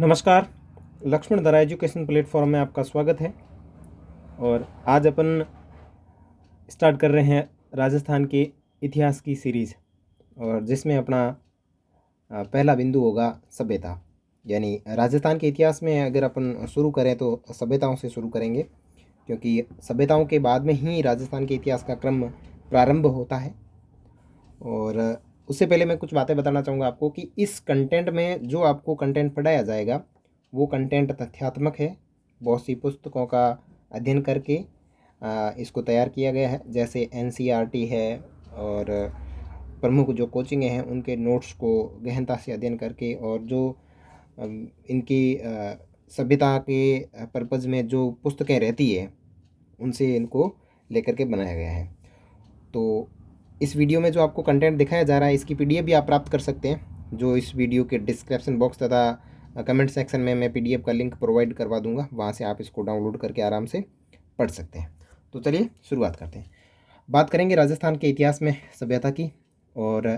नमस्कार। लक्ष्मण धरा education platform में आपका स्वागत है। और आज अपन स्टार्ट कर रहे हैं राजस्थान के इतिहास की सीरीज़, और जिसमें अपना पहला बिंदु होगा सभ्यता। यानी राजस्थान के इतिहास में अगर अपन शुरू करें तो सभ्यताओं से शुरू करेंगे, क्योंकि सभ्यताओं के बाद में ही राजस्थान के इतिहास का क्रम प्रारंभ होता है। और उससे पहले मैं कुछ बातें बताना चाहूँगा आपको कि इस कंटेंट में जो आपको कंटेंट पढ़ाया जाएगा वो कंटेंट तथ्यात्मक है। बहुत सी पुस्तकों का अध्ययन करके इसको तैयार किया गया है, जैसे एनसीईआरटी है, और प्रमुख जो कोचिंग हैं उनके नोट्स को गहनता से अध्ययन करके, और जो इनकी सभ्यता के पर्पज़ में जो पुस्तकें रहती है उनसे इनको लेकर के बनाया गया है। तो इस वीडियो में जो आपको कंटेंट दिखाया जा रहा है इसकी पीडीएफ भी आप प्राप्त कर सकते हैं, जो इस वीडियो के डिस्क्रिप्शन बॉक्स तथा कमेंट सेक्शन में मैं पीडीएफ का लिंक प्रोवाइड करवा दूंगा। वहाँ से आप इसको डाउनलोड करके आराम से पढ़ सकते हैं। तो चलिए शुरुआत करते हैं। बात करेंगे राजस्थान के इतिहास में सभ्यता की। और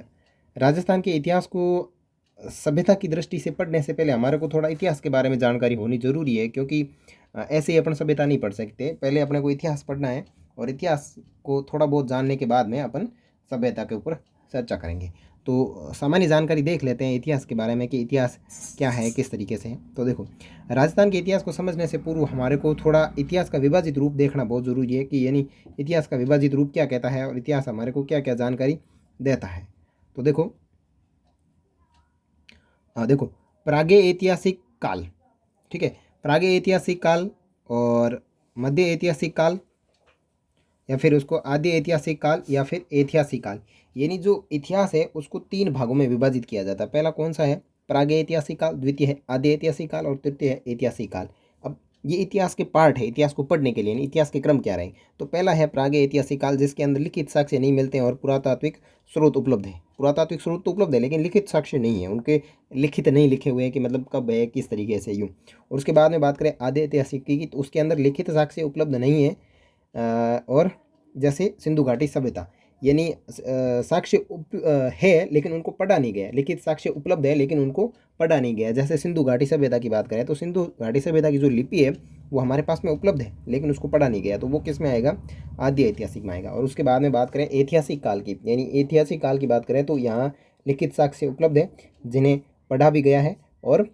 राजस्थान के इतिहास को सभ्यता की दृष्टि से पढ़ने से पहले हमारे को थोड़ा इतिहास के बारे में जानकारी होनी ज़रूरी है, क्योंकि ऐसे ही अपन सभ्यता नहीं पढ़ सकते। पहले अपने को इतिहास पढ़ना है, और इतिहास को थोड़ा बहुत जानने के बाद में अपन सभ्यता के ऊपर चर्चा करेंगे। तो सामान्य जानकारी देख लेते हैं इतिहास के बारे में कि इतिहास क्या है, किस तरीके से है। तो देखो, राजस्थान के इतिहास को समझने से पूर्व हमारे को थोड़ा इतिहास का विभाजित रूप देखना बहुत ज़रूरी है कि यानी इतिहास का विभाजित रूप क्या कहता है और इतिहास हमारे को क्या क्या जानकारी देता है। तो देखो, देखो, प्रागैतिहासिक काल, ठीक है, प्रागैतिहासिक काल और मध्य ऐतिहासिक काल, या फिर उसको आदि ऐतिहासिक काल, या फिर ऐतिहासिक काल। यानी जो इतिहास है उसको तीन भागों में विभाजित किया जाता है। पहला कौन सा है? प्रागैतिहासिक काल, द्वितीय है आदि ऐतिहासिक काल, और तृतीय है ऐतिहासिक काल। अब ये इतिहास के पार्ट है, इतिहास को पढ़ने के लिए इतिहास के क्रम क्या रहे। तो पहला है प्रागैतिहासिक काल, जिसके अंदर लिखित साक्ष्य नहीं मिलते हैं और पुरातात्विक स्रोत उपलब्ध है। पुरातात्विक स्रोत तो उपलब्ध है लेकिन लिखित साक्ष्य नहीं है, उनके लिखित नहीं लिखे हुए हैं कि मतलब कब है, किस तरीके से, यूँ। और उसके बाद में बात करें आदि ऐतिहासिक की, तो उसके अंदर लिखित साक्ष्य उपलब्ध नहीं है। और जैसे सिंधु घाटी सभ्यता, यानी साक्ष्य है लेकिन उनको पढ़ा नहीं गया। लिखित साक्ष्य उपलब्ध है लेकिन उनको पढ़ा नहीं गया। जैसे सिंधु घाटी सभ्यता की बात करें तो सिंधु घाटी सभ्यता की जो लिपि है वो हमारे पास में उपलब्ध है लेकिन उसको पढ़ा नहीं गया। तो वो किस में आएगा? आदि ऐतिहासिक में आएगा। और उसके बाद में बात करें ऐतिहासिक काल की, यानी ऐतिहासिक काल की बात करें तो यहाँ लिखित साक्ष्य उपलब्ध है जिन्हें पढ़ा भी गया है। और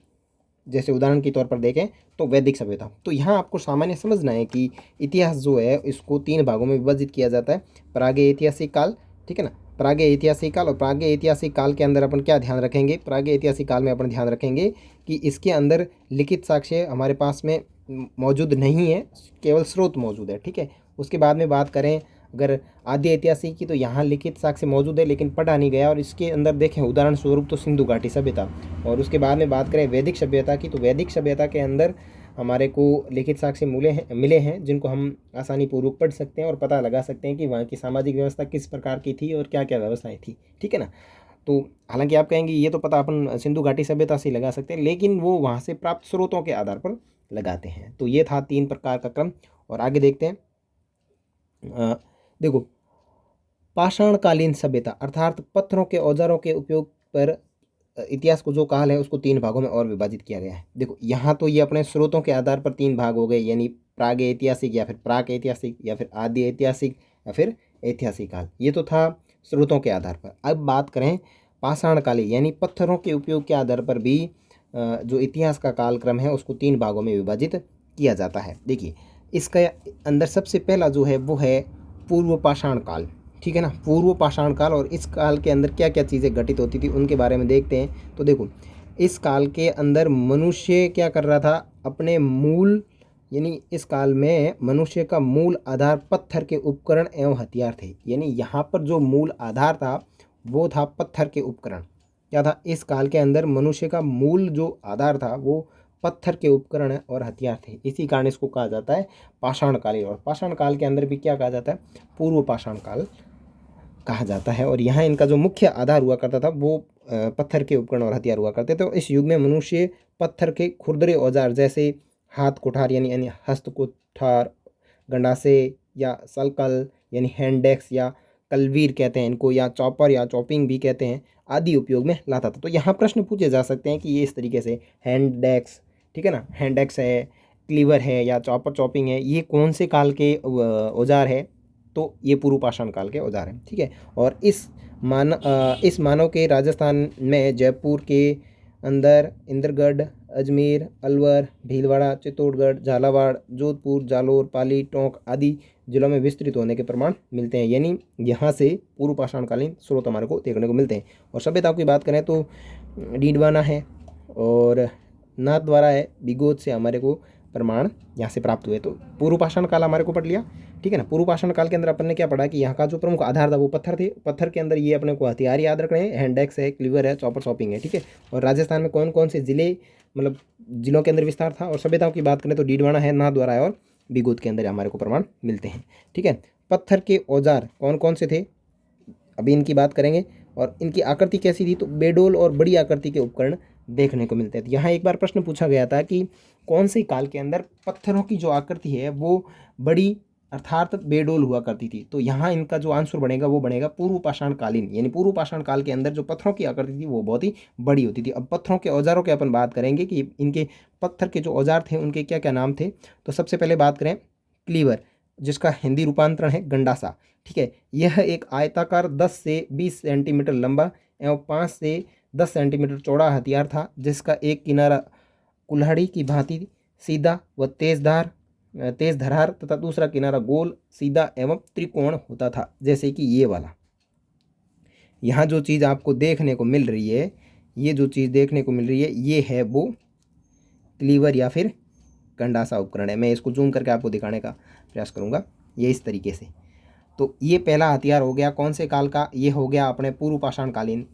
जैसे उदाहरण के तौर पर देखें तो वैदिक सभ्यता। तो यहाँ आपको सामान्य समझना है कि इतिहास जो है इसको तीन भागों में विभाजित किया जाता है। प्रागैतिहासिक काल, ठीक है ना, प्रागैतिहासिक काल। और प्रागैतिहासिक काल के अंदर अपन क्या ध्यान रखेंगे? प्रागैतिहासिक काल में अपन ध्यान रखेंगे कि इसके अंदर लिखित साक्ष्य हमारे पास में मौजूद नहीं है, केवल स्रोत मौजूद है, ठीक है। उसके बाद में बात करें अगर आदि ऐतिहासिक की, तो यहाँ लिखित साक्ष्य मौजूद है लेकिन पढ़ा नहीं गया। और इसके अंदर देखें उदाहरण स्वरूप तो सिंधु घाटी सभ्यता। और उसके बाद में बात करें वैदिक सभ्यता की, तो वैदिक सभ्यता के अंदर हमारे को लिखित साक्ष्य मिले हैं जिनको हम आसानी पूर्वक पढ़ सकते हैं और पता लगा सकते हैं कि वहाँ की सामाजिक व्यवस्था किस प्रकार की थी और क्या क्या व्यवस्थाएं थी, ठीक है ना। तो हालांकि आप कहेंगे ये तो पता अपन सिंधु घाटी सभ्यता से लगा सकते हैं, लेकिन वो वहाँ से प्राप्त स्रोतों के आधार पर लगाते हैं। तो ये था तीन प्रकार का क्रम। और आगे देखते हैं। देखो, पाषाणकालीन सभ्यता अर्थात पत्थरों के औजारों के उपयोग पर इतिहास को जो काल है उसको तीन भागों में और विभाजित किया गया है। देखो, यहाँ तो ये अपने स्रोतों के आधार पर तीन भाग हो गए, यानी प्राग ऐतिहासिक, या फिर प्राक ऐतिहासिक, या फिर आदि ऐतिहासिक, या फिर ऐतिहासिक काल। ये तो था स्रोतों के आधार पर। अब बात करें पाषाणकालीन, यानी पत्थरों के उपयोग के आधार पर भी जो इतिहास का कालक्रम है उसको तीन भागों में विभाजित किया जाता है। देखिए, इसका अंदर सबसे पहला जो है वो है पूर्व पाषाण काल, ठीक है ना। पूर्व पाषाण काल, और इस काल के अंदर क्या क्या चीज़ें घटित होती थी उनके बारे में देखते हैं। तो देखो, इस काल के अंदर मनुष्य क्या कर रहा था? अपने मूल, यानी इस काल में मनुष्य का मूल आधार पत्थर के उपकरण एवं हथियार थे। यानी यहाँ पर जो मूल आधार था वो था पत्थर के उपकरण। क्या था? इस काल के अंदर मनुष्य का मूल जो आधार था वो पत्थर के उपकरण और हथियार थे। इसी कारण इसको कहा जाता है पाषाण कालीन। और पाषाण काल के अंदर भी क्या कहा जाता है? पूर्व पाषाण काल कहा जाता है। और यहाँ इनका जो मुख्य आधार हुआ करता था वो पत्थर के उपकरण और हथियार हुआ करते थे। तो इस युग में मनुष्य पत्थर के खुरदरे औजार जैसे हाथ कुठार यानी हस्त कुठार, गंडासे या सलकल यानी हैंड एक्स या कलवीर कहते हैं इनको, या चॉपर या चॉपिंग भी कहते हैं, आदि उपयोग में लाता था। तो यहाँ प्रश्न पूछे जा सकते हैं कि ये इस तरीके से हैंड एक्स, ठीक है ना, हैंड एक्स है, क्लीवर है या चॉपर चॉपिंग है, ये कौन से काल के औजार है, तो ये पूर्व पाषाण काल के औजार हैं, ठीक है। और इस मानव के राजस्थान में जयपुर के अंदर इंद्रगढ़, अजमेर, अलवर, भीलवाड़ा, चित्तौड़गढ़, झालावाड़, जोधपुर, जालोर, पाली, टोंक आदि जिलों में विस्तृत होने के प्रमाण मिलते हैं। यानी यहाँ से पूर्व पाषाणकालीन स्रोत हमारे को देखने को मिलते हैं। और सभ्यता की बात करें तो डीडवाना है और नाथ द्वारा है, बिगोद से हमारे को प्रमाण यहाँ से प्राप्त हुए। तो पूर्व पाषाण काल हमारे को पढ़ लिया, ठीक है ना। पूर्व पाषाण काल के अंदर अपन ने क्या पढ़ा कि यहाँ का जो प्रमुख आधार था वो पत्थर थे। पत्थर के अंदर ये अपने को हथियार याद रखने हैं, हैंड एक्स है, क्लीवर है, चॉपर शॉपिंग है, ठीक है। और राजस्थान में कौन कौन से जिले, मतलब जिलों के अंदर विस्तार था। और सभ्यताओं की बात करें तो डीडवाना है, नाथ द्वारा है और बिगोद के अंदर हमारे को प्रमाण मिलते हैं, ठीक है। पत्थर के औजार कौन कौन से थे, अभी इनकी बात करेंगे। और इनकी आकृति कैसी थी, तो बेडोल और बड़ी आकृति के उपकरण देखने को मिलते हैं। तो यहाँ एक बार प्रश्न पूछा गया था कि कौन से काल के अंदर पत्थरों की जो आकृति है वो बड़ी अर्थात बेडोल हुआ करती थी। तो यहाँ इनका जो आंसर बनेगा वो बनेगा पूर्व पाषाण कालीन, यानी पूर्व पाषाण काल के अंदर जो पत्थरों की आकृति थी वो बहुत ही बड़ी होती थी। अब पत्थरों के औजारों की अपन बात करेंगे कि इनके पत्थर के जो औजार थे उनके क्या क्या नाम थे। तो सबसे पहले बात करें क्लीवर, जिसका हिंदी रूपांतरण है गंडासा, ठीक है। यह एक आयताकार 10 से 20 सेंटीमीटर लंबा एवं 5 से 10 सेंटीमीटर चौड़ा हथियार था, जिसका एक किनारा कुल्हाड़ी की भांति सीधा व तेज धरार तथा दूसरा किनारा गोल, सीधा एवं त्रिकोण होता था, जैसे कि ये वाला। यहाँ जो चीज़ आपको देखने को मिल रही है, ये जो चीज़ देखने को मिल रही है ये है वो क्लीवर या फिर गंडासा उपकरण है। मैं इसको जूम करके आपको दिखाने का प्रयास करूँगा, ये इस तरीके से। तो ये पहला हथियार हो गया कौन से काल का, ये हो गया अपने पूर्व पाषाणकालीन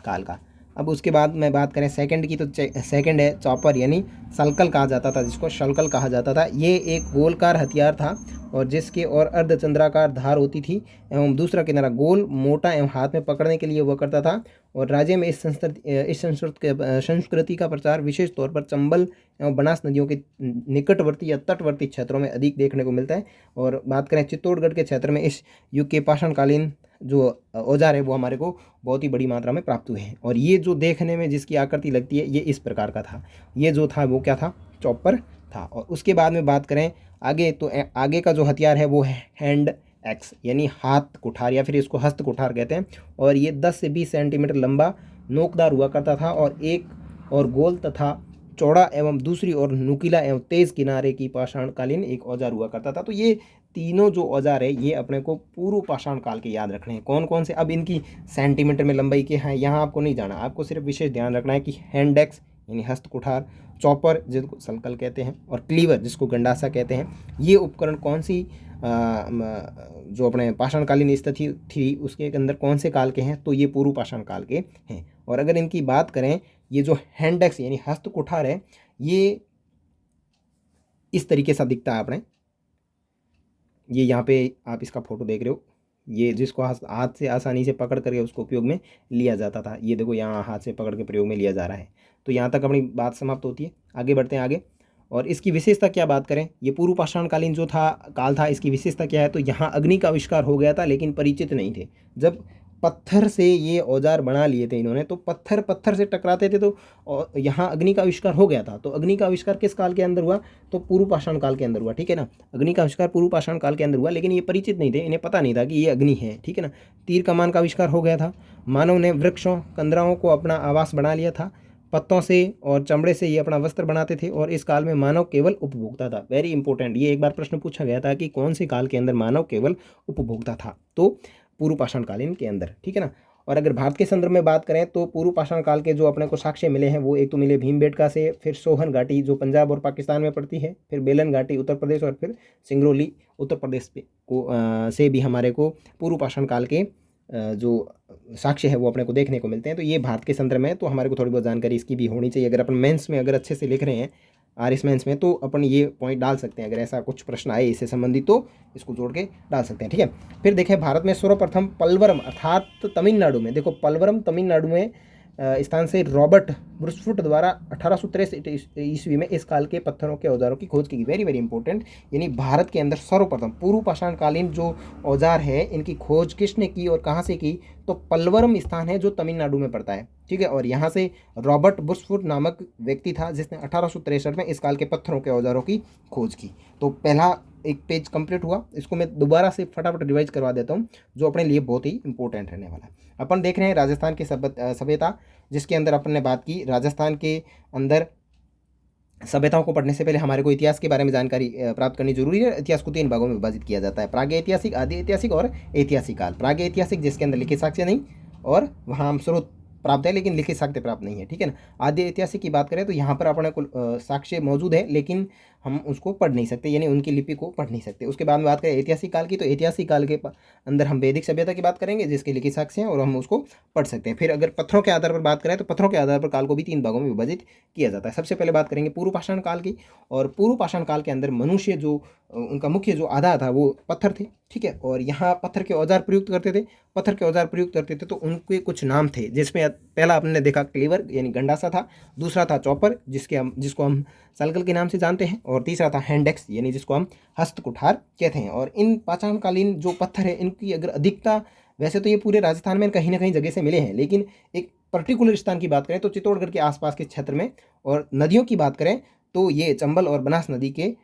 काल का। अब उसके बाद में बात करें सेकंड की, तो सेकंड है चॉपर, यानी सलकल कहा जाता था, जिसको शलकल कहा जाता था। ये एक गोलकार हथियार था और जिसके और अर्धचंद्राकार धार होती थी एवं दूसरा किनारा गोल, मोटा एवं हाथ में पकड़ने के लिए हुआ करता था। और राज्य में इस संस्कृति का प्रचार विशेष तौर पर चंबल एवं बनास नदियों के निकटवर्ती या तटवर्ती क्षेत्रों में अधिक देखने को मिलता है। और बात करें चित्तौड़गढ़ के क्षेत्र में इस युग के पाषाणकालीन जो औजार है वो हमारे को बहुत ही बड़ी मात्रा में प्राप्त हुए हैं। और ये जो देखने में जिसकी आकृति लगती है ये इस प्रकार का था, ये जो था वो क्या था, चॉपर था। और उसके बाद में बात करें आगे, तो आगे का जो हथियार है वो है हैंड एक्स, यानी हाथ कुठार या फिर इसको हस्त कुठार कहते हैं। और ये 10 से 20 सेंटीमीटर लंबा नोकदार हुआ करता था और एक और गोल तथा चौड़ा एवं दूसरी ओर नुकीला एवं तेज किनारे की पाषाणकालीन एक औजार हुआ करता था। तो ये तीनों जो औजार है ये अपने को पूर्व पाषाण काल के याद रखने हैं। कौन कौन से, अब इनकी सेंटीमीटर में लंबाई के हैं यहाँ आपको नहीं जाना, आपको सिर्फ विशेष ध्यान रखना है कि हैंड एक्स यानी हस्त कुठार, चॉपर जिसको सलकल कहते हैं और क्लीवर जिसको गंडासा कहते हैं, ये उपकरण कौन सी जो अपने पाषाणकालीन स्थिति थी उसके अंदर कौन से काल के हैं, तो ये पूर्व पाषाण काल के हैं। और अगर इनकी बात करें, ये जो हैंड एक्स यानी हस्त कुठार है ये इस तरीके से दिखता है अपने, ये यहाँ पे आप इसका फोटो देख रहे हो, ये जिसको हाथ से आसानी से पकड़ करके उसको उपयोग में लिया जाता था। ये देखो यहाँ हाथ से पकड़ के प्रयोग में लिया जा रहा है। तो यहाँ तक अपनी बात समाप्त होती है, आगे बढ़ते हैं आगे। और इसकी विशेषता क्या बात करें, ये पूर्व पाषाणकालीन जो था काल था, इसकी विशेषता क्या है, तो यहाँ अग्नि का आविष्कार हो गया था लेकिन परिचित नहीं थे। जब पत्थर से ये औजार बना लिए थे इन्होंने, तो पत्थर से टकराते थे, तो यहाँ अग्नि का आविष्कार हो गया था। तो अग्नि का आविष्कार किस काल के अंदर हुआ, तो पूर्व पाषाण काल के अंदर हुआ, ठीक है ना। अग्नि का आविष्कार पूर्व पाषाण काल के अंदर हुआ, लेकिन ये परिचित नहीं थे, इन्हें पता नहीं था कि ये अग्नि है, ठीक है ना। तीर कमान का आविष्कार हो गया था। मानव ने वृक्षों कंदराओं को अपना आवास बना लिया था। पत्तों से और चमड़े से ये अपना वस्त्र बनाते थे। और इस काल में मानव केवल उपभोक्ता था। वेरी इंपॉर्टेंट, ये एक बार प्रश्न पूछा गया था कि कौन से काल के अंदर मानव केवल उपभोक्ता था, तो पूर्व पाषाणकालीन के अंदर, ठीक है ना। और अगर भारत के संदर्भ में बात करें तो पूर्व पाषाण काल के जो अपने को साक्ष्य मिले हैं वो एक तो मिले भीमबेटका से, फिर सोहन घाटी जो पंजाब और पाकिस्तान में पड़ती है, फिर बेलन घाटी उत्तर प्रदेश, और फिर सिंगरौली उत्तर प्रदेश से भी हमारे को पूर्व पाषाण काल के जो साक्ष्य है वो अपने को देखने को मिलते हैं। तो ये भारत के संदर्भ में, तो हमारे को थोड़ी बहुत जानकारी इसकी भी होनी चाहिए। अगर अपन मेंस में अगर अच्छे से लिख रहे हैं आर्यस मेंस में, तो अपन ये पॉइंट डाल सकते हैं। अगर ऐसा कुछ प्रश्न आए इससे संबंधित तो इसको जोड़ के डाल सकते हैं, ठीक है। फिर देखें भारत में सर्वप्रथम पलवरम अर्थात तमिलनाडु में, देखो पलवरम तमिलनाडु में स्थान से रॉबर्ट ब्रुसफुट द्वारा 1863 ईस्वी में इस काल के पत्थरों के औजारों की खोज की गई। वेरी वेरी इंपॉर्टेंट, यानी भारत के अंदर सर्वप्रथम पूर्व पाषाणकालीन जो औजार है इनकी खोज किसने की और कहाँ से की? तो पल्वरम स्थान है जो तमिलनाडु में पड़ता है, ठीक है। और यहाँ से रॉबर्ट ब्रुसफुट नामक व्यक्ति था जिसने 1863 में इस काल के पत्थरों के औजारों की खोज की। तो पहला एक पेज कंप्लीट हुआ, इसको मैं दोबारा से फटाफट रिवाइज करवा देता हूँ जो अपने लिए बहुत ही इंपॉर्टेंट रहने वाला है। अपन देख रहे हैं राजस्थान की सभ्यता, जिसके अंदर अपन ने बात की राजस्थान के अंदर सभ्यताओं को पढ़ने से पहले हमारे को इतिहास के बारे में जानकारी प्राप्त करनी जरूरी है। इतिहास को 3 भागों में विभाजित किया जाता है, प्रागैतिहासिक, आदि ऐतिहासिक और ऐतिहासिक काल। प्रागैतिहासिक जिसके अंदर लिखित साक्ष्य नहीं और वहाँ हम स्रोत प्राप्त है लेकिन लिखित साक्ष्य प्राप्त नहीं है, ठीक है ना। आदि ऐतिहासिक की बात करें तो यहाँ पर अपने को साक्ष्य मौजूद है लेकिन हम उसको पढ़ नहीं सकते, यानी उनकी लिपि को पढ़ नहीं सकते। उसके बाद में बात करें ऐतिहासिक काल की, तो ऐतिहासिक काल के अंदर हम वैदिक सभ्यता की बात करेंगे जिसके लिखित साक्ष्य हैं और हम उसको पढ़ सकते हैं। फिर अगर पत्थरों के आधार पर बात करें तो पत्थरों के आधार पर काल को भी 3 भागों में विभाजित किया जाता है। सबसे पहले बात करेंगे पूर्व पाषाण काल की, और पूर्व पाषाण काल के अंदर मनुष्य जो उनका मुख्य जो आधार था वो पत्थर थे, ठीक है। और यहाँ पत्थर के औजार प्रयुक्त करते थे, पत्थर के औजार प्रयुक्त करते थे तो उनके कुछ नाम थे, जिसमें पहला आपने देखा क्लीवर यानी गंडासा था, दूसरा था चॉपर जिसको हम सलगल के नाम से जानते हैं, और तीसरा था हैंडेक्स यानी जिसको हम हस्त कुठार कहते हैं। और इन पाषाणकालीन जो पत्थर है इनकी अगर अधिकता, वैसे तो ये पूरे राजस्थान में कहीं ना कहीं जगह से मिले हैं, लेकिन एक पर्टिकुलर स्थान की बात करें तो चित्तौड़गढ़ के आसपास के क्षेत्र में, और नदियों की बात करें तो ये चंबल और बनास नदी के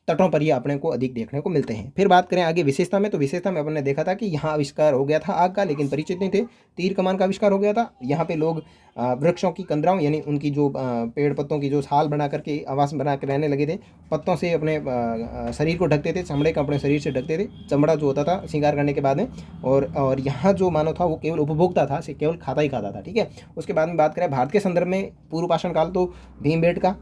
तटों पर ये अपने को अधिक देखने को मिलते हैं। फिर बात करें आगे विशेषता में, तो विशेषता में अपन ने देखा था कि यहाँ आविष्कार हो गया था आग का, लेकिन परिचित नहीं थे। तीर कमान का आविष्कार हो गया था। यहाँ पे लोग वृक्षों की कंदराओं यानी उनकी जो पेड़ पत्तों की जो छाल बना करके आवास बना कर रहने लगे थे, पत्तों से अपने शरीर को ढकते थे, चमड़े का अपने शरीर से ढकते थे, चमड़ा जो होता था श्रृंगार करने के बाद में। और यहाँ जो मानव था वो केवल उपभोक्ता था, केवल खाता ही खाता था, ठीक है। उसके बाद में बात करें भारत के संदर्भ में पूर्व पाषाण काल, तो भीमबेटका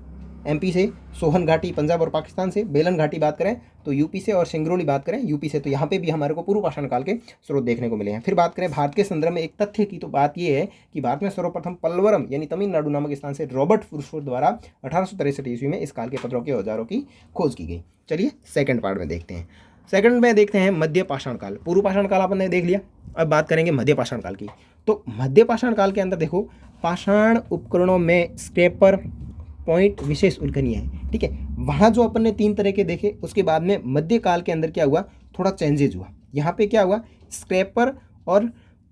एमपी से, सोहन घाटी पंजाब और पाकिस्तान से, बेलन घाटी बात करें तो यूपी से, और सिंगरौली बात करें यूपी से, तो यहाँ पे भी हमारे को पूर्व पाषाण काल के स्रोत देखने को मिले हैं। फिर बात करें भारत के संदर्भ में एक तथ्य की, तो बात ये है कि भारत में सर्वप्रथम पल्वरम यानी तमिलनाडु नामक स्थान से रॉबर्ट ब्रुसफुट द्वारा 1863 ईस्वी में इस काल के पत्थरों के औजारों की खोज की गई। चलिए सेकंड पार्ट में देखते हैं। सेकंड में देखते हैं मध्य पाषाण काल। पूर्व पाषाण काल अपन ने देख लिया, अब बात करेंगे मध्य पाषाण काल की। तो मध्य पाषाण काल के अंदर देखो, पाषाण उपकरणों में स्क्रैपर पॉइंट विशेष उल्लेखनीय है, ठीक है। वहाँ जो अपन ने 3 तरह के देखे, उसके बाद में मध्यकाल के अंदर क्या हुआ, थोड़ा चेंजेज हुआ। यहाँ पे क्या हुआ, स्क्रैपर और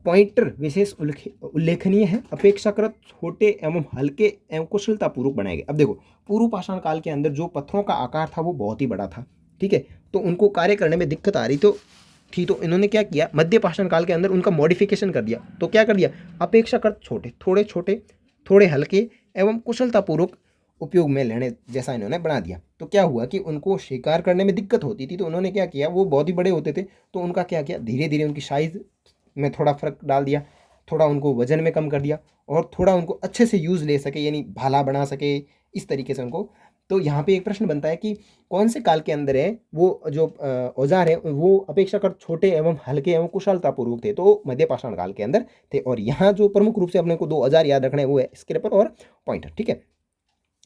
पॉइंटर विशेष उल्लेखनीय है, अपेक्षाकृत छोटे एवं हल्के एवं कुशलतापूर्वक बनाए गए। अब देखो, पूर्व पाषाण काल के अंदर जो पत्थरों का आकार था वो बहुत ही बड़ा था, ठीक है, तो उनको कार्य करने में दिक्कत आ रही तो इन्होंने क्या किया, मध्य पाषाण काल के अंदर उनका मॉडिफिकेशन कर दिया। तो क्या कर दिया, अपेक्षाकृत छोटे, थोड़े छोटे, थोड़े हल्के एवं कुशलतापूर्वक उपयोग में लेने जैसा इन्होंने बना दिया। तो क्या हुआ कि उनको शिकार करने में दिक्कत होती थी, तो उन्होंने क्या किया, वो बहुत ही बड़े होते थे तो उनका क्या किया, धीरे धीरे उनकी साइज में थोड़ा फर्क डाल दिया, थोड़ा उनको वजन में कम कर दिया, और थोड़ा उनको अच्छे से यूज़ ले सके यानी भाला बना सके, इस तरीके से उनको। तो यहाँ पे एक प्रश्न बनता है कि कौन से काल के अंदर है वो जो औजार है वो अपेक्षाकृत छोटे एवं हल्के एवं कुशलतापूर्वक थे, तो मध्य पाषाण काल के अंदर थे। और यहाँ जो प्रमुख रूप से अपने को 2 औजार याद रखने हैं वो है स्क्रैपर और पॉइंटर, ठीक है।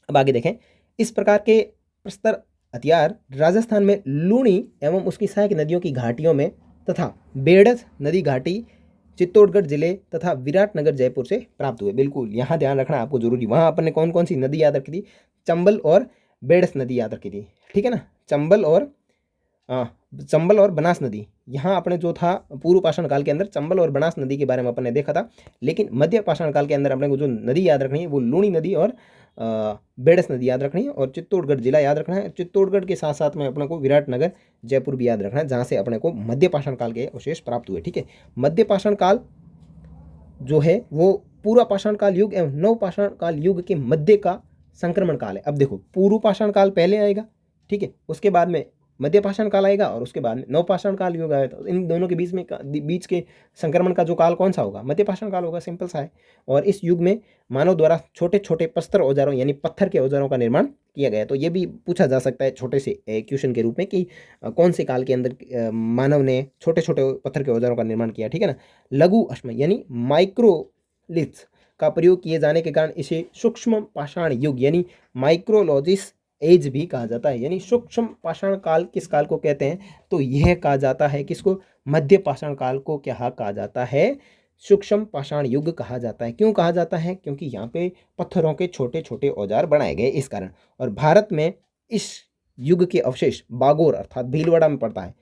अब आगे देखें, इस प्रकार के प्रस्तर हथियार राजस्थान में लूणी एवं उसकी सहायक नदियों की घाटियों में तथा बेड़स नदी घाटी चित्तौड़गढ़ जिले तथा विराटनगर जयपुर से प्राप्त हुए। बिल्कुल यहाँ ध्यान रखना आपको जरूरी, वहाँ अपन ने कौन कौन सी नदी याद रखी थी, चंबल और बेड़स नदी याद रखी थी, ठीक है ना। चंबल और बनास नदी, यहाँ अपने जो था पूर्व पाषाण काल के अंदर चंबल और बनास नदी के बारे में अपन ने देखा था, लेकिन मध्य पाषाण काल के अंदर अपने को जो नदी याद रखनी है वो लूणी नदी और बेड़स नदी याद रखनी है, और चित्तौड़गढ़ जिला याद रखना है। चित्तौड़गढ़ के साथ साथ में अपने को विराटनगर जयपुर भी याद रखना है, जहाँ से अपने को मध्य पाषाण काल के अवशेष प्राप्त हुए, ठीक है। मध्य पाषाण काल जो है वो पूर्व पाषाण काल युग एवं नव पाषाण काल युग के मध्य का संक्रमण काल है। अब देखो, पूर्व पाषाण काल पहले आएगा, ठीक है, उसके बाद में मध्य पाषाण काल आएगा और उसके बाद में नव पाषाण काल युग आएगा। तो इन दोनों के बीच के संक्रमण का जो काल कौन सा होगा, मध्य पाषाण काल होगा, सिंपल सा है। और इस युग में मानव द्वारा छोटे छोटे प्रस्तर औजारों यानी पत्थर के औजारों का निर्माण किया गया। तो ये भी पूछा जा सकता है छोटे से क्वेश्चन के रूप में कि कौन से काल के अंदर मानव ने छोटे छोटे पत्थर के औजारों का निर्माण किया, ठीक है ना। लघु अश्म यानी माइक्रोलिथ्स का प्रयोग किए जाने के कारण इसे सूक्ष्म पाषाण युग यानी माइक्रोलॉजिस एज भी कहा जाता है। यानी सूक्ष्म पाषाण काल किस काल को कहते हैं, तो यह कहा जाता है किसको, मध्य पाषाण काल को क्या कहा जाता है, सूक्ष्म पाषाण युग कहा जाता है। क्यों कहा जाता है? क्योंकि यहाँ पे पत्थरों के छोटे छोटे औजार बनाए गए इस कारण। और भारत में इस युग के अवशेष बागोर अर्थात भीलवाड़ा में पड़ता है,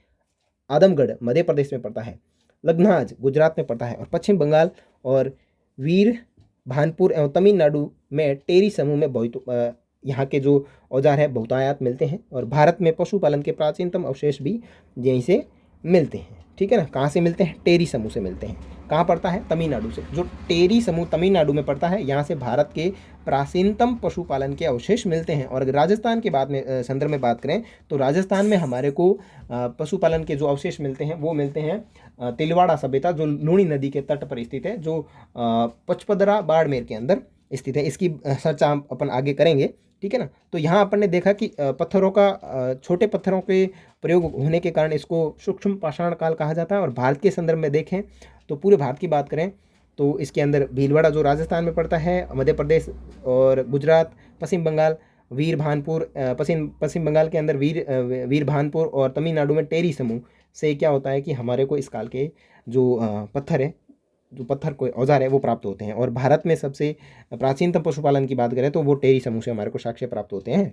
आदमगढ़ मध्य प्रदेश में पड़ता है, लग्नाज गुजरात में पड़ता है, और पश्चिम बंगाल और वीर भानपुर एवं तमिलनाडु में टेरी समूह में यहाँ के जो औजार है बहुतायत मिलते हैं। और भारत में पशुपालन के प्राचीनतम अवशेष भी यहीं से मिलते हैं। ठीक है ना? कहाँ से मिलते हैं? टेरी समूह से मिलते हैं। कहाँ पड़ता है? तमिलनाडु से। जो टेरी समूह तमिलनाडु में पड़ता है, यहाँ से भारत के प्राचीनतम पशुपालन के अवशेष मिलते हैं। और अगर राजस्थान के बाद में संदर्भ में बात करें तो राजस्थान में हमारे को पशुपालन के जो अवशेष मिलते हैं वो मिलते हैं तिलवाड़ा सभ्यता, जो लूणी नदी के तट पर स्थित है, जो पचपदरा बाड़मेर के अंदर स्थित है। इसकी चर्चा हम अपन आगे करेंगे। ठीक है ना? तो यहाँ अपन ने देखा कि पत्थरों का छोटे पत्थरों के प्रयोग होने के कारण इसको सूक्ष्म पाषाण काल कहा जाता है। और भारत के संदर्भ में देखें तो पूरे भारत की बात करें तो इसके अंदर भीलवाड़ा जो राजस्थान में पड़ता है, मध्य प्रदेश और गुजरात, पश्चिम बंगाल वीर भानपुर, पश्चिम बंगाल के अंदर वीर भानपुर, और तमिलनाडु में टेरी समूह से क्या होता है कि हमारे को इस काल के जो पत्थर है, जो पत्थर कोई औजार है वो प्राप्त होते हैं। और भारत में सबसे प्राचीनतम पशुपालन की बात करें तो वो टेरी समूह से हमारे को साक्ष्य प्राप्त होते हैं।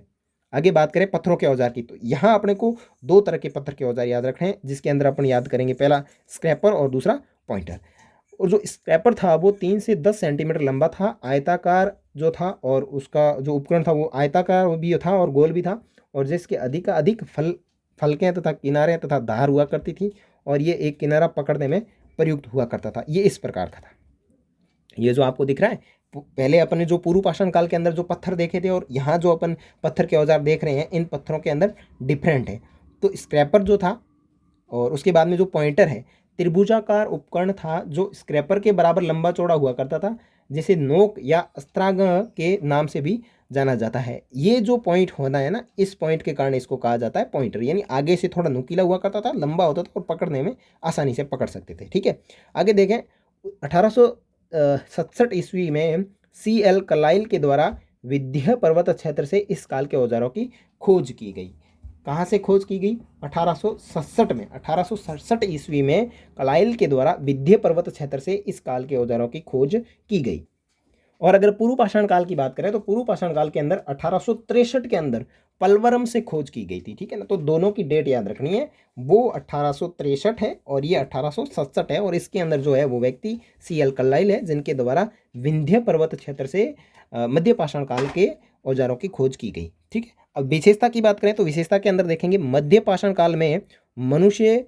आगे बात करें पत्थरों के औजार की, तो यहाँ अपने को दो तरह के पत्थर के औजार याद रखने हैं, जिसके अंदर अपन याद करेंगे पहला स्क्रैपर और दूसरा पॉइंटर। और जो स्क्रैपर था वो 3 से 10 सेंटीमीटर लंबा था, आयताकार जो था, और उसका जो उपकरण था वो आयताकार भी था और गोल भी था, और जिसके अधिक फलकें तथा किनारे तथा धार हुआ करती थी, और ये एक किनारा पकड़ने में प्रयुक्त हुआ करता था। ये इस प्रकार का था। ये जो आपको दिख रहा है, पहले अपन ने जो पूर्व पाषाण काल के अंदर जो पत्थर देखे थे और यहाँ जो अपन पत्थर के औजार देख रहे हैं, इन पत्थरों के अंदर डिफरेंट है। तो स्क्रैपर जो था और उसके बाद में जो पॉइंटर है, त्रिभुजाकार उपकरण था जो स्क्रैपर के बराबर लंबा चौड़ा हुआ करता था, जिसे नोक या अस्त्राग के नाम से भी जाना जाता है। ये जो पॉइंट होना है ना, इस पॉइंट के कारण इसको कहा जाता है पॉइंटर, यानी आगे से थोड़ा नुकीला हुआ करता था, लंबा होता था और पकड़ने में आसानी से पकड़ सकते थे। ठीक है, आगे देखें 1867 ईस्वी में CL कलाइल के द्वारा विंध्य पर्वत क्षेत्र से इस काल के औजारों की खोज की गई। कहाँ से खोज की गई? 1867 में, 1867 ईस्वी में कलाइल के द्वारा विंध्य पर्वत क्षेत्र से इस काल के औजारों की खोज की गई। और अगर पूर्व पाषाण काल की बात करें तो पूर्व पाषाण काल के अंदर 1863 के अंदर पलवरम से खोज की गई थी। ठीक है ना? तो दोनों की डेट याद रखनी है, वो 1863 है और ये 1867 है। और इसके अंदर जो है वो व्यक्ति CL कलाइल है, जिनके द्वारा विंध्य पर्वत क्षेत्र से मध्य पाषाण काल के औजारों की खोज की गई। ठीक है, अब विशेषता की बात करें तो विशेषता के अंदर देखेंगे मध्य पाषाण काल में मनुष्य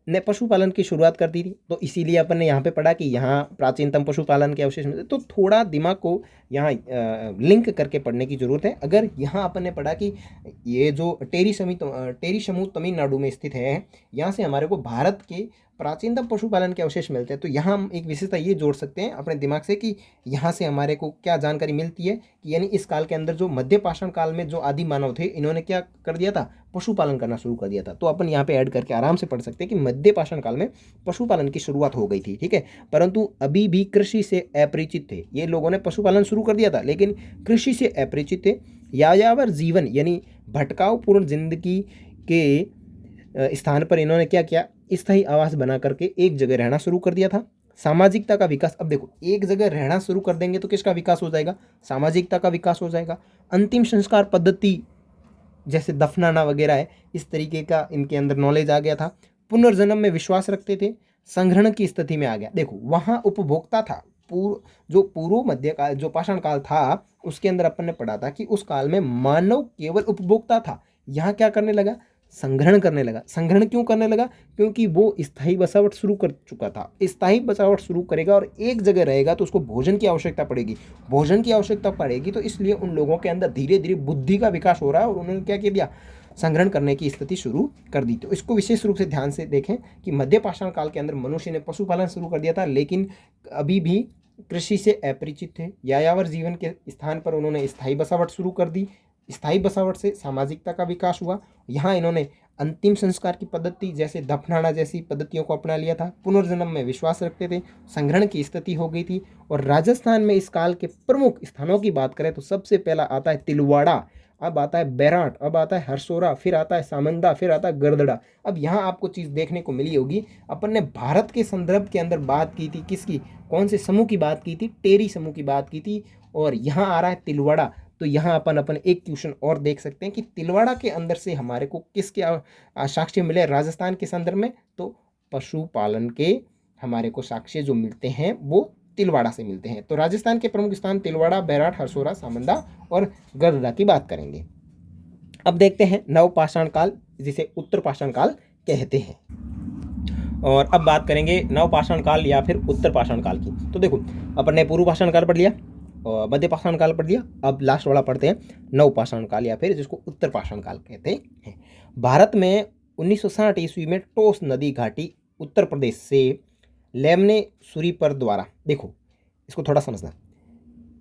ने पशुपालन की शुरुआत कर दी थी, तो इसीलिए अपन ने यहाँ पे पढ़ा कि यहाँ प्राचीनतम पशुपालन के अवशेष मिलते। तो थोड़ा दिमाग को यहाँ लिंक करके पढ़ने की जरूरत है। अगर यहाँ अपन ने पढ़ा कि ये जो टेरी समूह तमिलनाडु में स्थित है, यहाँ से हमारे को भारत के प्राचीनतम पशुपालन के अवशेष मिलते हैं, तो यहाँ हम एक विशेषता ये जोड़ सकते हैं अपने दिमाग से कि यहाँ से हमारे को क्या जानकारी मिलती है कि यानी इस काल के अंदर जो मध्य पाषाण काल में जो आदि मानव थे, इन्होंने क्या कर दिया था? पशुपालन करना शुरू कर दिया था। तो अपन यहाँ पे ऐड करके आराम से पढ़ सकते हैं कि मध्य पाषाण काल में पशुपालन की शुरुआत हो गई थी। ठीक है, परंतु अभी भी कृषि से अपरिचित थे ये लोगों ने। पशुपालन शुरू कर दिया था लेकिन कृषि से अपरिचित थे। यायावर जीवन यानी भटकावपूर्ण जिंदगी के स्थान पर इन्होंने क्या किया? स्थायी आवास बना करके एक जगह रहना शुरू कर दिया था। सामाजिकता का विकास, अब देखो एक जगह रहना शुरू कर देंगे तो किसका विकास हो जाएगा? सामाजिकता का विकास हो जाएगा। अंतिम संस्कार पद्धति जैसे दफनाना वगैरह है, इस तरीके का इनके अंदर नॉलेज आ गया था। पुनर्जन्म में विश्वास रखते थे। संग्रहण की स्थिति में आ गया। देखो वहाँ उपभोक्ता था। जो पूर्व मध्य काल जो पाषाण काल था उसके अंदर अपन ने पढ़ा था कि उस काल में मानव केवल उपभोक्ता था। यहाँ क्या करने लगा? संग्रहण करने लगा। संग्रहण क्यों करने लगा? क्योंकि वो स्थायी बसावट शुरू कर चुका था। स्थायी बसावट शुरू करेगा और एक जगह रहेगा तो उसको भोजन की आवश्यकता पड़ेगी। भोजन की आवश्यकता पड़ेगी तो इसलिए उन लोगों के अंदर धीरे धीरे बुद्धि का विकास हो रहा है और उन्होंने क्या किया दिया? संग्रहण करने की स्थिति शुरू कर दी। तो इसको विशेष रूप से ध्यान से देखें कि मध्य पाषाण काल के अंदर मनुष्य ने पशुपालन शुरू कर दिया था लेकिन अभी भी कृषि से अपरिचित थे। यायावर जीवन के स्थान पर उन्होंने स्थायी बसावट शुरू कर दी। स्थायी बसावट से सामाजिकता का विकास हुआ। यहाँ इन्होंने अंतिम संस्कार की पद्धति जैसे दफनाना जैसी पद्धतियों को अपना लिया था, पुनर्जन्म में विश्वास रखते थे, संग्रहण की स्थिति हो गई थी। और राजस्थान में इस काल के प्रमुख स्थानों की बात करें तो सबसे पहला आता है तिलवाड़ा, अब आता है बैराट, अब आता है हरसोरा, फिर आता है सामंदा, फिर आता है गरदड़ा। अब यहाँ आपको चीज़ देखने को मिली होगी, अपन ने भारत के संदर्भ के अंदर बात की थी किसकी, कौन से समूह की बात की थी, टेरी समूह की बात की थी, और यहाँ आ रहा है तिलवाड़ा। तो यहाँ अपन अपन एक क्वेश्चन और देख सकते हैं कि तिलवाड़ा के अंदर से हमारे को किसके साक्ष्य मिले राजस्थान के संदर्भ में, तो पशुपालन के हमारे को साक्ष्य जो मिलते हैं वो तिलवाड़ा से मिलते हैं। तो राजस्थान के प्रमुख स्थान तिलवाड़ा, बैराट, हरसोरा, सामंदा और गरदा की बात करेंगे। अब देखते हैं नवपाषाण काल, जिसे उत्तर पाषाण काल कहते हैं। और अब बात करेंगे नवपाषाण काल या फिर उत्तर पाषाण काल की। तो देखो, अपन ने पूर्व पाषाण काल पढ़ लिया और मध्य पाषाण काल पढ़ लिया, अब लास्ट वाला पढ़ते हैं नवपाषाण काल या फिर जिसको उत्तर पाषाण काल कहते हैं। भारत में 1960 ईस्वी में टोस नदी घाटी उत्तर प्रदेश से लेमने सुरीपर द्वारा, देखो इसको थोड़ा समझना,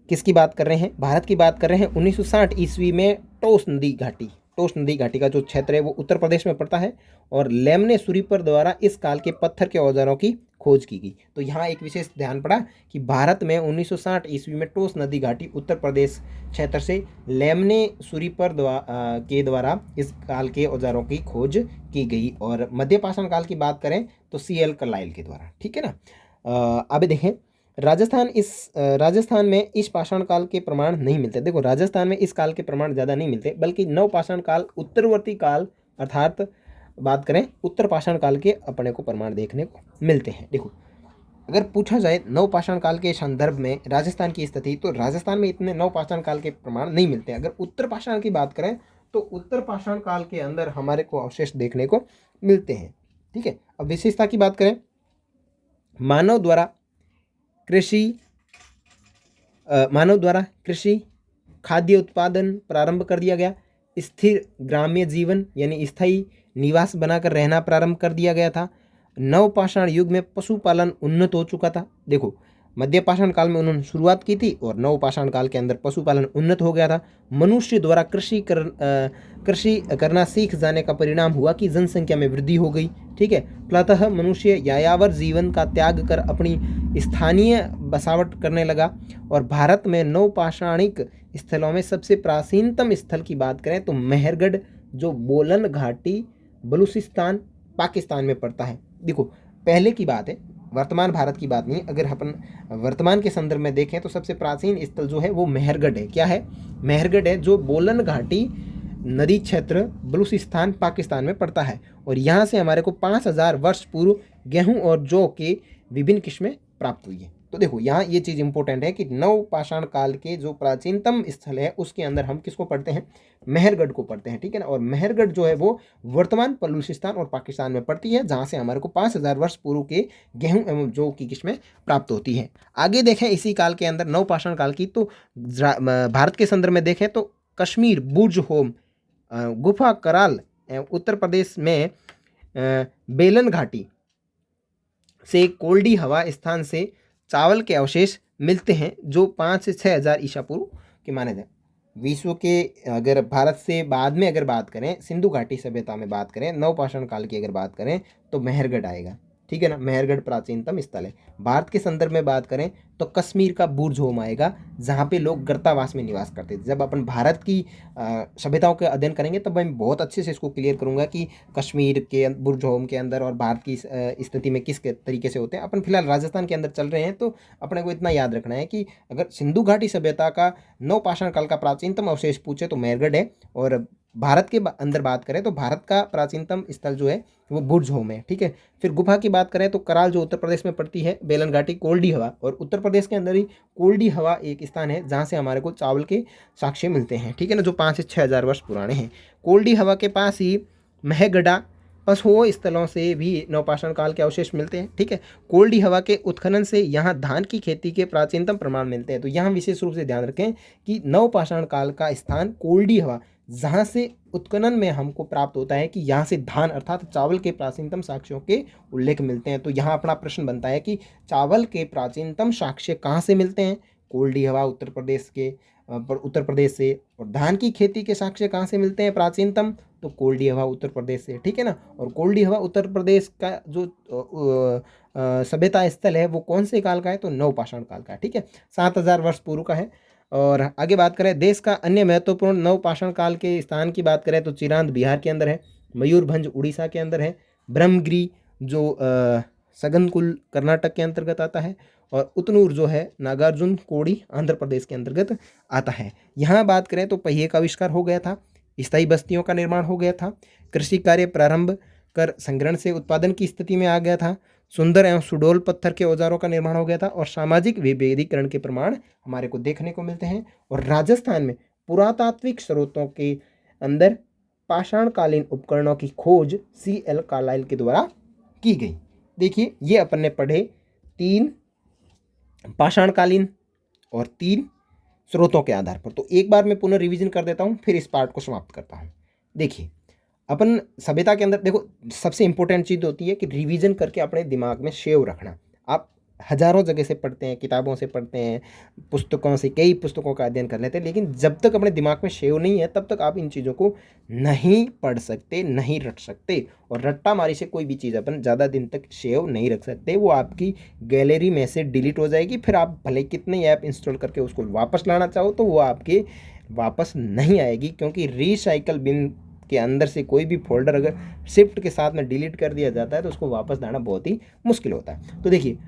किसकी बात कर रहे हैं, भारत की बात कर रहे हैं। 1960 ईस्वी में टोस नदी घाटी, टोस नदी घाटी का जो क्षेत्र है वो उत्तर प्रदेश में पड़ता है, और लेमने सुरीपर द्वारा इस काल के पत्थर के औजारों की खोज की गई। तो यहाँ एक विशेष ध्यान पड़ा कि भारत में 1960 ईस्वी में टोस नदी घाटी उत्तर प्रदेश क्षेत्र से लेमने सुरीपर के द्वारा इस काल के औजारों की खोज की गई। और मध्य पाषाण काल की बात करें तो CL कार्लाइल के द्वारा, ठीक है ना। अब देखें राजस्थान में इस पाषाण काल के प्रमाण नहीं मिलते। देखो, राजस्थान में इस काल के प्रमाण ज़्यादा नहीं मिलते, बल्कि नवपाषाण काल, उत्तरवर्ती काल अर्थात बात करें उत्तर पाषाण काल के अपने को प्रमाण देखने को मिलते हैं। देखो, अगर पूछा जाए नवपाषाण काल के संदर्भ में राजस्थान की स्थिति, तो राजस्थान में इतने नवपाषाण काल के प्रमाण नहीं मिलते। अगर उत्तर पाषाण की बात करें तो उत्तर पाषाण काल के अंदर हमारे को अवशेष देखने को मिलते हैं, ठीक है। अब विशेषता की बात करें, मानव द्वारा कृषि खाद्य उत्पादन प्रारंभ कर दिया गया, स्थिर ग्राम्य जीवन यानी स्थायी निवास बनाकर रहना प्रारंभ कर दिया गया था। नवपाषाण युग में पशुपालन उन्नत हो चुका था। देखो, मध्य पाषाण काल में उन्होंने शुरुआत की थी और नवपाषाण काल के अंदर पशुपालन उन्नत हो गया था। मनुष्य द्वारा कृषि करना सीख जाने का परिणाम हुआ कि जनसंख्या में वृद्धि हो गई, ठीक है। फलतः मनुष्य यायावर जीवन का त्याग कर अपनी स्थानीय बसावट करने लगा। और भारत में नवपाषाणिक स्थलों में सबसे प्राचीनतम स्थल की बात करें तो मेहरगढ़, जो बोलन घाटी बलूचिस्तान पाकिस्तान में पड़ता है। देखो, पहले की बात है, वर्तमान भारत की बात नहीं। अगर अपन वर्तमान के संदर्भ में देखें तो सबसे प्राचीन स्थल जो है वो मेहरगढ़ है। क्या है? मेहरगढ़ है, जो बोलन घाटी नदी क्षेत्र बलूचिस्तान पाकिस्तान में पड़ता है। और यहाँ से हमारे को 5000 वर्ष पूर्व गेहूं और जौ के विभिन्न किस्में प्राप्त हुई है। तो देखो, यहाँ ये चीज़ इंपॉर्टेंट है कि नवपाषाण काल के जो प्राचीनतम स्थल है उसके अंदर हम किसको पढ़ते हैं? मेहरगढ़ को पढ़ते हैं, ठीक है ना। और मेहरगढ़ जो है वो वर्तमान बलूचिस्तान और पाकिस्तान में पड़ती है, जहाँ से हमारे को 5000 वर्ष पूर्व के गेहूं एवं जौ की किस्में प्राप्त होती हैं। आगे देखें इसी काल के अंदर नवपाषाण काल की, तो भारत के संदर्भ में देखें तो कश्मीर, बुर्ज होम, गुफा कराल, उत्तर प्रदेश में बेलन घाटी से कोल्डी हवा स्थान से चावल के अवशेष मिलते हैं, जो 5 से 6000 ईसा पूर्व के माने जाए। विश्व के, अगर भारत से बाद में अगर बात करें, सिंधु घाटी सभ्यता में बात करें, नवपाषाण काल की अगर बात करें तो मेहरगढ़ आएगा, ठीक है ना। मेहरगढ़ प्राचीनतम स्थल है। भारत के संदर्भ में बात करें तो कश्मीर का बुर्ज होम आएगा, जहाँ पे लोग गर्तावास में निवास करते थे। जब अपन भारत की सभ्यताओं का अध्ययन करेंगे तब मैं बहुत अच्छे से इसको क्लियर करूंगा कि कश्मीर के बुर्ज होम के अंदर और भारत की स्थिति में किस तरीके से होते हैं। अपन फिलहाल राजस्थान के अंदर चल रहे हैं, तो अपने को इतना याद रखना है कि अगर सिंधु घाटी सभ्यता का नवपाषाण काल का प्राचीनतम अवशेष पूछे तो मेहरगढ़ है। और भारत के अंदर बात करें तो भारत का प्राचीनतम स्थल जो है वो बुर्ज होम है, ठीक है। फिर गुफा की बात करें तो कराल, जो उत्तर प्रदेश में पड़ती है, बेलन घाटी, कोल्डी हवा, और उत्तर प्रदेश के अंदर ही कोल्डी हवा एक स्थान है जहाँ से हमारे को चावल के साक्ष्य मिलते हैं, ठीक है ना, जो 5 से 6000 वर्ष पुराने हैं। कोल्डी हवा के पास ही महगढ़ा, पशुओं स्थलों से भी नवपाषाण काल के अवशेष मिलते हैं, ठीक है। कोल्डी हवा के उत्खनन से यहाँ धान की खेती के प्राचीनतम प्रमाण मिलते हैं। तो यहाँ विशेष रूप से ध्यान रखें कि नवपाषाण काल का स्थान कोल्डी हवा, जहाँ से उत्खनन में हमको प्राप्त होता है कि यहाँ से धान अर्थात चावल के प्राचीनतम साक्ष्यों के उल्लेख मिलते हैं। तो यहाँ अपना प्रश्न बनता है कि चावल के प्राचीनतम साक्ष्य कहाँ से मिलते हैं? कोल्डी हवा उत्तर प्रदेश से। और धान की खेती के साक्ष्य कहाँ से मिलते हैं प्राचीनतम? तो कोल्डी हवा उत्तर प्रदेश से, ठीक है ना। और कोल्डी हवा उत्तर प्रदेश का जो सभ्यता स्थल है वो कौन से काल का है, तो नवपाषाण काल का है, ठीक है, 7000 वर्ष पूर्व का है। और आगे बात करें देश का अन्य महत्वपूर्ण नवपाषाण काल के स्थान की बात करें तो चिरांद बिहार के अंदर है, मयूरभंज उड़ीसा के अंदर है, ब्रह्मगिरी जो सगनकुल कर्नाटक के अंतर्गत आता है, और उतनूर जो है नागार्जुन कोड़ी आंध्र प्रदेश के अंतर्गत आता है। यहाँ बात करें तो पहिए का आविष्कार हो गया था, स्थायी बस्तियों का निर्माण हो गया था, कृषि कार्य प्रारंभ कर संग्रहण से उत्पादन की स्थिति में आ गया था, सुंदर एवं सुडौल पत्थर के औजारों का निर्माण हो गया था, और सामाजिक विभेदीकरण के प्रमाण हमारे को देखने को मिलते हैं। और राजस्थान में पुरातात्विक स्रोतों के अंदर पाषाणकालीन उपकरणों की खोज C.L. कार्लाइल के द्वारा की गई। देखिए ये अपन ने पढ़े 3 पाषाणकालीन और 3 स्रोतों के आधार पर। तो एक बार मैं पुनः रिवीजन कर देता हूँ, फिर इस पार्ट को समाप्त करता हूँ। देखिए अपन सभ्यता के अंदर देखो सबसे इंपॉर्टेंट चीज़ होती है कि रिवीजन करके अपने दिमाग में सेव रखना। आप हजारों जगह से पढ़ते हैं, किताबों से पढ़ते हैं, पुस्तकों से, कई पुस्तकों का अध्ययन कर लेते हैं, लेकिन जब तक अपने दिमाग में सेव नहीं है तब तक आप इन चीज़ों को नहीं पढ़ सकते, नहीं रट सकते। और रट्टा मारी से कोई भी चीज़ अपन ज़्यादा दिन तक सेव नहीं रख सकते, वो आपकी गैलरी में से डिलीट हो जाएगी। फिर आप भले कितने ऐप इंस्टॉल करके उसको वापस लाना चाहो तो वो आपके वापस नहीं आएगी, क्योंकि रिसाइकल बिन के अंदर से कोई भी फोल्डर अगर शिफ्ट के साथ में डिलीट कर दिया जाता है तो उसको वापस लाना बहुत ही मुश्किल होता है। तो देखिए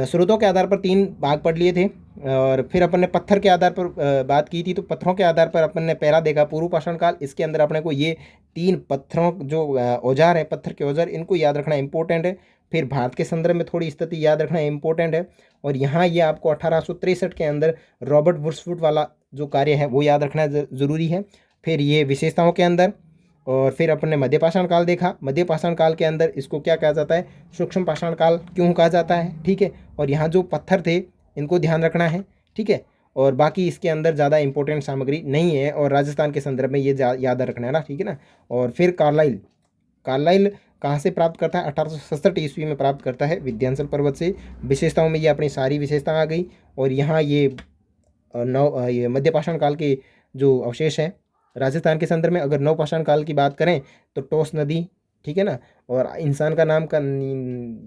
स्रोतों के आधार पर 3 भाग पढ़ लिए थे, और फिर अपन ने पत्थर के आधार पर बात की थी। तो पत्थरों के आधार पर अपन ने पहला देखा पूर्व पाषाण काल। इसके अंदर अपने को ये 3 पत्थरों जो औजार है, पत्थर के औजार, इनको याद रखना इंपॉर्टेंट है। फिर भारत के संदर्भ में थोड़ी स्थिति याद रखना इंपॉर्टेंट है। और यहाँ ये आपको 1863 के अंदर रॉबर्ट वुड्सवर्थ वाला जो कार्य है वो याद रखना ज़रूरी है। फिर ये विशेषताओं के अंदर, और फिर अपन ने मध्य पाषाण काल देखा। मध्य पाषाण काल के अंदर इसको क्या कहा जाता है, सूक्ष्म पाषाण काल क्यों कहा जाता है, ठीक है। और यहाँ जो पत्थर थे इनको ध्यान रखना है, ठीक है। और बाकी इसके अंदर ज़्यादा इंपॉर्टेंट सामग्री नहीं है, और राजस्थान के संदर्भ में ये याद रखना है ना, ठीक है ना। और फिर कार्लाइल कहाँ से प्राप्त करता है, 1867 ईस्वी में प्राप्त करता है विंध्याचल पर्वत से। विशेषताओं में ये अपनी सारी विशेषता आ गई। और यहाँ ये मध्य पाषाण काल के जो अवशेष हैं राजस्थान के संदर्भ में। अगर नवपाषाण काल की बात करें तो टोस नदी, ठीक है ना। और इंसान का नाम का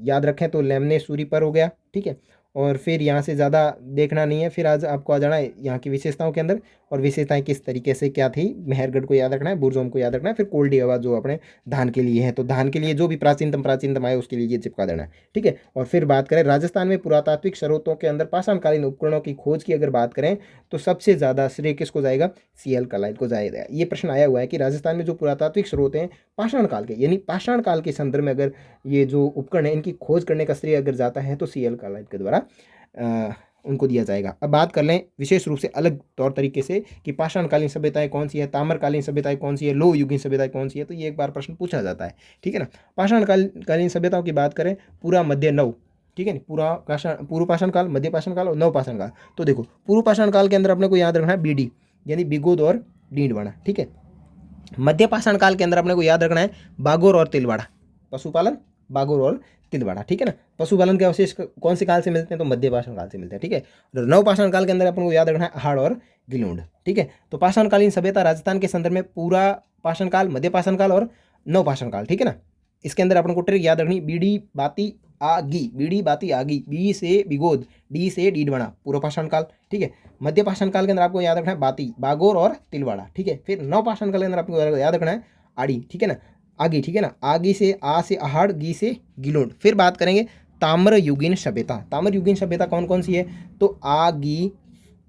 याद रखें तो लेमने सूरी पर हो गया, ठीक है। और फिर यहाँ से ज़्यादा देखना नहीं है। फिर आज आपको आ जाना है यहाँ की विशेषताओं के अंदर, और विशेषताएं किस तरीके से क्या थी। मेहरगढ़ को याद रखना है, बुरजोम को याद रखना है, फिर कोल्डी हवा जो अपने धान के लिए है, तो धान के लिए जो भी प्राचीनतम आए उसके लिए ये चिपका देना है, ठीक है। और फिर बात करें राजस्थान में पुरातात्विक स्रोतों के अंदर पाषाणकालीन उपकरणों की खोज की अगर बात करें तो सबसे ज़्यादा श्रेय किसको जाएगा, C.L. कार्लाइल को जाएगा। ये प्रश्न आया हुआ है कि राजस्थान में जो पुरातात्विक स्रोत हैं पाषाण काल के, यानी पाषाण काल के संदर्भ में अगर ये जो उपकरण है इनकी खोज करने का श्रेय अगर जाता है तो C.L. कार्लाइल के द्वारा उनको दिया जाएगा। अब बात कर लें विशेष रूप से अलग तौर तरीके से कि पाषाणकालीन सभ्यताएं कौन सी है, ताम्रकालीन सभ्यताएं कौन सी है, लोह युगीन सभ्यताएं कौन सी है, तो ये एक बार प्रश्न पूछा जाता है, ठीक है ना। पाषाणकालीन सभ्यताओं की बात करें पूरा मध्य नव, ठीक है ना, पूर्व पाषाण काल, मध्य पाषाण काल और नव पाषाण काल। तो देखो पूर्व पाषाण काल के अंदर अपने को याद रखना है BD यानी बिगोद और डीडवाड़ा, ठीक है। मध्य पाषाण काल के अंदर अपने को याद रखना है बागोर और तिलवाड़ा, पशुपालन, बागोर और तिलवाड़ा, ठीक है ना। पशुपालन के अवशेष कौन से काल से मिलते हैं, तो मध्य पाषाण काल से मिलते हैं, ठीक है। नव पाषाण काल के अंदर अपन को याद रखना है अहाड़ और गिलोंड, ठीक है। तो पाषाणकालीन सभ्यता राजस्थान के संदर्भ में पूरा पाषाण काल, मध्य पाषाण काल और नव पाषाण काल, ठीक है ना। इसके अंदर अपन को ट्रिक याद रखनी, बीडी बाती आगी, बी से बिगोद, डी से डीडवाड़ा, पूर्व पाषाण काल, ठीक है। मध्य पाषाण काल के अंदर आपको याद रखना है बाती, बागोर और तिलवाड़ा, ठीक है। फिर नव पाषाण काल के अंदर आपको याद रखना है आड़ी, ठीक है ना, आगी, ठीक है ना। आगी से आ से अहाड़, गी से गिलोंड। फिर बात करेंगे ताम्रयुगीन सभ्यता। ताम्रयुगीन सभ्यता कौन कौन सी है, तो आगी,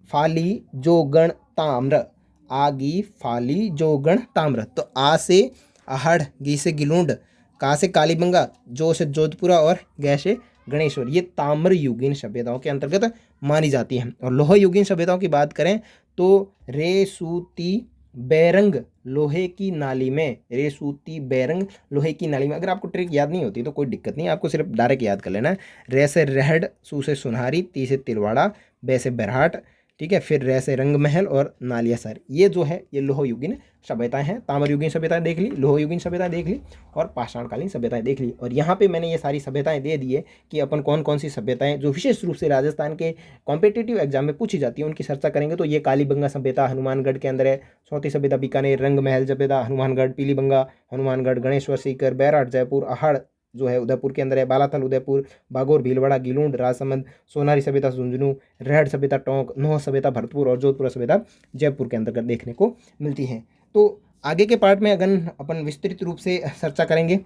फाली, जोगण, ताम्र, आगी, फाली, जोगण, ताम्र। तो आ से अहाड़, गी से गिलोंड, का से कालीबंगा, जो से जोधपुरा और गै से गणेश्वर, ये ताम्रयुगीन सभ्यताओं के अंतर्गत मानी जाती हैं। और लोह युगीन सभ्यताओं की बात करें तो रेसूती बैरंग लोहे की नाली में, रेसूती बैरंग लोहे की नाली में। अगर आपको ट्रिक याद नहीं होती तो कोई दिक्कत नहीं, आपको सिर्फ डायरेक्ट याद कर लेना है। रे से रहड़, सू से सुनहरी, ती से तिलवाड़ा, बे से बरहाट, ठीक है। फिर रे से रंग महल और नालियासर, ये जो है ये लोह युगीन सभ्यताएं हैं। ताम्र युगीन सभ्यताएं देख ली, लोह युगीन सभ्यताएं देख ली और पाषाणकालीन सभ्यताएं देख ली। और यहाँ पे मैंने ये सारी सभ्यताएं दे दी है कि अपन कौन कौन सी सभ्यताएं जो विशेष रूप से राजस्थान के कॉम्पिटिटिव एग्जाम में पूछी जाती है उनकी चर्चा करेंगे। तो ये कालीबंगा सभ्यता हनुमानगढ़ के अंदर है, चौथी सभ्यता बीकानेर, रंग महल सभ्यता हनुमानगढ़, पीलीबंगा हनुमानगढ़, गणेश्वर सीकर, बैराट जयपुर, अहाड़ जो है उदयपुर के अंदर है, बालाथल उदयपुर, बागोर भीलवाड़ा गिलूंड राजसमंद, सोनारी सभ्यता झुंझुनू, रेहड़ सभ्यता टोंक, नोह सभ्यता भरतपुर और जोधपुर सभ्यता जयपुर के अंतर्गत देखने को मिलती है। तो आगे के पार्ट में अगर अपन विस्तृत रूप से चर्चा करेंगे।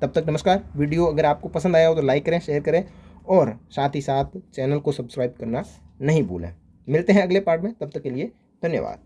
तब तक नमस्कार। वीडियो अगर आपको पसंद आया हो तो लाइक करें, शेयर करें और साथ ही साथ चैनल को सब्सक्राइब करना नहीं भूलें। मिलते हैं अगले पार्ट में, तब तक के लिए धन्यवाद।